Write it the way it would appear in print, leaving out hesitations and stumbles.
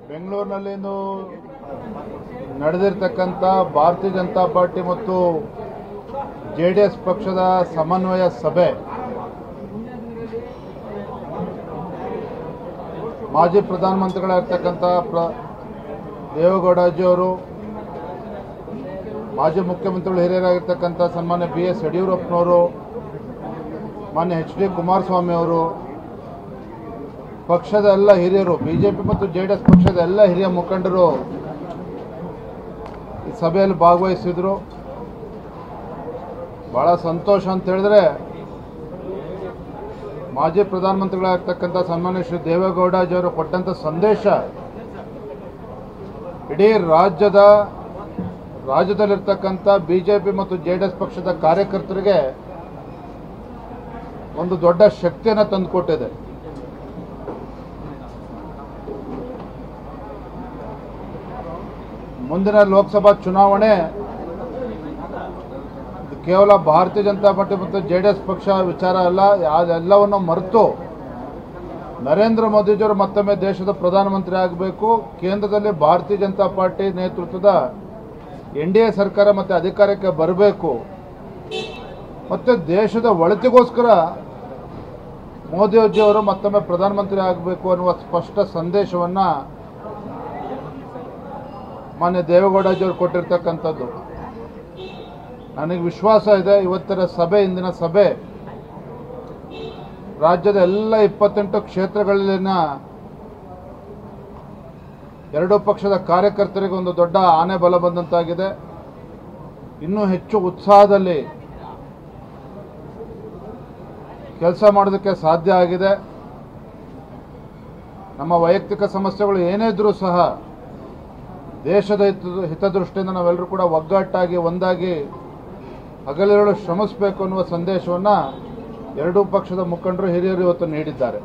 ಬೆಂಗಳೂರಿನಲ್ಲಿಂದು ನಡೆದಿರತಕ್ಕಂಥ ಭಾರತೀಯ ಜನತಾ ಪಾರ್ಟಿ ಮತ್ತು ಜೆಡಿಎಸ್ ಪಕ್ಷದ ಸಮನ್ವಯ ಸಭೆ ಮಾಜಿ ಪ್ರಧಾನಮಂತ್ರಿಗಳಾಗಿರ್ತಕ್ಕಂಥ ದೇವೇಗೌಡಜಿಯವರು, ಮಾಜಿ ಮುಖ್ಯಮಂತ್ರಿಗಳು ಹಿರಿಯರಾಗಿರ್ತಕ್ಕಂಥ ಸನ್ಮಾನ್ಯ BS ಯಡಿಯೂರಪ್ಪನವರು, ಮಾನ್ಯ HD ಕುಮಾರಸ್ವಾಮಿ ಅವರು, ಪಕ್ಷದ ಎಲ್ಲ ಹಿರಿಯರು, ಬಿಜೆಪಿ ಮತ್ತು ಜೆಡಿಎಸ್ ಪಕ್ಷದ ಎಲ್ಲ ಹಿರಿಯ ಮುಖಂಡರು ಈ ಸಭೆಯಲ್ಲಿ ಭಾಗವಹಿಸಿದ್ರು. ಬಹಳ ಸಂತೋಷ ಅಂತ ಹೇಳಿದ್ರೆ, ಮಾಜಿ ಪ್ರಧಾನಮಂತ್ರಿಗಳಾಗಿರ್ತಕ್ಕಂಥ ಸನ್ಮಾನ್ಯ ಶ್ರೀ ದೇವೇಗೌಡಜಿಯವರು ಕೊಟ್ಟಂತ ಸಂದೇಶ ಇಡೀ ರಾಜ್ಯದಲ್ಲಿರ್ತಕ್ಕಂಥ ಬಿಜೆಪಿ ಮತ್ತು ಜೆಡಿಎಸ್ ಪಕ್ಷದ ಕಾರ್ಯಕರ್ತರಿಗೆ ಒಂದು ದೊಡ್ಡ ಶಕ್ತಿಯನ್ನು ತಂದುಕೊಟ್ಟಿದೆ. ಮುಂದಿನ ಲೋಕಸಭಾ ಚುನಾವಣೆ ಕೇವಲ ಭಾರತೀಯ ಜನತಾ ಪಾರ್ಟಿ ಮತ್ತು ಜೆಡಿಎಸ್ ಪಕ್ಷ ವಿಚಾರ ಅಲ್ಲ. ಅದೆಲ್ಲವನ್ನು ಮರೆತು ನರೇಂದ್ರ ಮೋದಿಜಿಯವರು ಮತ್ತೊಮ್ಮೆ ದೇಶದ ಪ್ರಧಾನಮಂತ್ರಿ ಆಗಬೇಕು, ಕೇಂದ್ರದಲ್ಲಿ ಭಾರತೀಯ ಜನತಾ ಪಾರ್ಟಿ ನೇತೃತ್ವದ NDA ಸರ್ಕಾರ ಮತ್ತೆ ಅಧಿಕಾರಕ್ಕೆ ಬರಬೇಕು, ಮತ್ತೆ ದೇಶದ ಒಳಿತಿಗೋಸ್ಕರ ಮೋದಿಜಿಯವರು ಮತ್ತೊಮ್ಮೆ ಪ್ರಧಾನಮಂತ್ರಿ ಆಗಬೇಕು ಅನ್ನುವ ಸ್ಪಷ್ಟ ಸಂದೇಶವನ್ನು ಮಾನ್ಯ ದೇವೇಗೌಡಜಿಯವರು ಕೊಟ್ಟಿರ್ತಕ್ಕಂಥದ್ದು. ನನಗೆ ವಿಶ್ವಾಸ ಇದೆ, ಇವತ್ತಿನ ಸಭೆ, ಇಂದಿನ ಸಭೆ ರಾಜ್ಯದ ಎಲ್ಲ 28 ಕ್ಷೇತ್ರಗಳಲ್ಲಿನ ಎರಡೂ ಪಕ್ಷದ ಕಾರ್ಯಕರ್ತರಿಗೆ ಒಂದು ದೊಡ್ಡ ಆನೆ ಬಲ ಬಂದಂತಾಗಿದೆ. ಇನ್ನೂ ಹೆಚ್ಚು ಉತ್ಸಾಹದಲ್ಲಿ ಕೆಲಸ ಮಾಡೋದಕ್ಕೆ ಸಾಧ್ಯ ಆಗಿದೆ. ನಮ್ಮ ವೈಯಕ್ತಿಕ ಸಮಸ್ಯೆಗಳು ಏನೇ ಇದ್ರೂ ಸಹ ದೇಶದ ಹಿತದೃಷ್ಟಿಯಿಂದ ನಾವೆಲ್ಲರೂ ಕೂಡ ಒಗ್ಗಟ್ಟಾಗಿ ಒಂದಾಗಿ ಹಗಲಿರುಳು ಶ್ರಮಿಸಬೇಕು ಅನ್ನುವ ಸಂದೇಶವನ್ನು ಎರಡೂ ಪಕ್ಷದ ಮುಖಂಡರು ಹಿರಿಯರು ಇವತ್ತು ನೀಡಿದ್ದಾರೆ.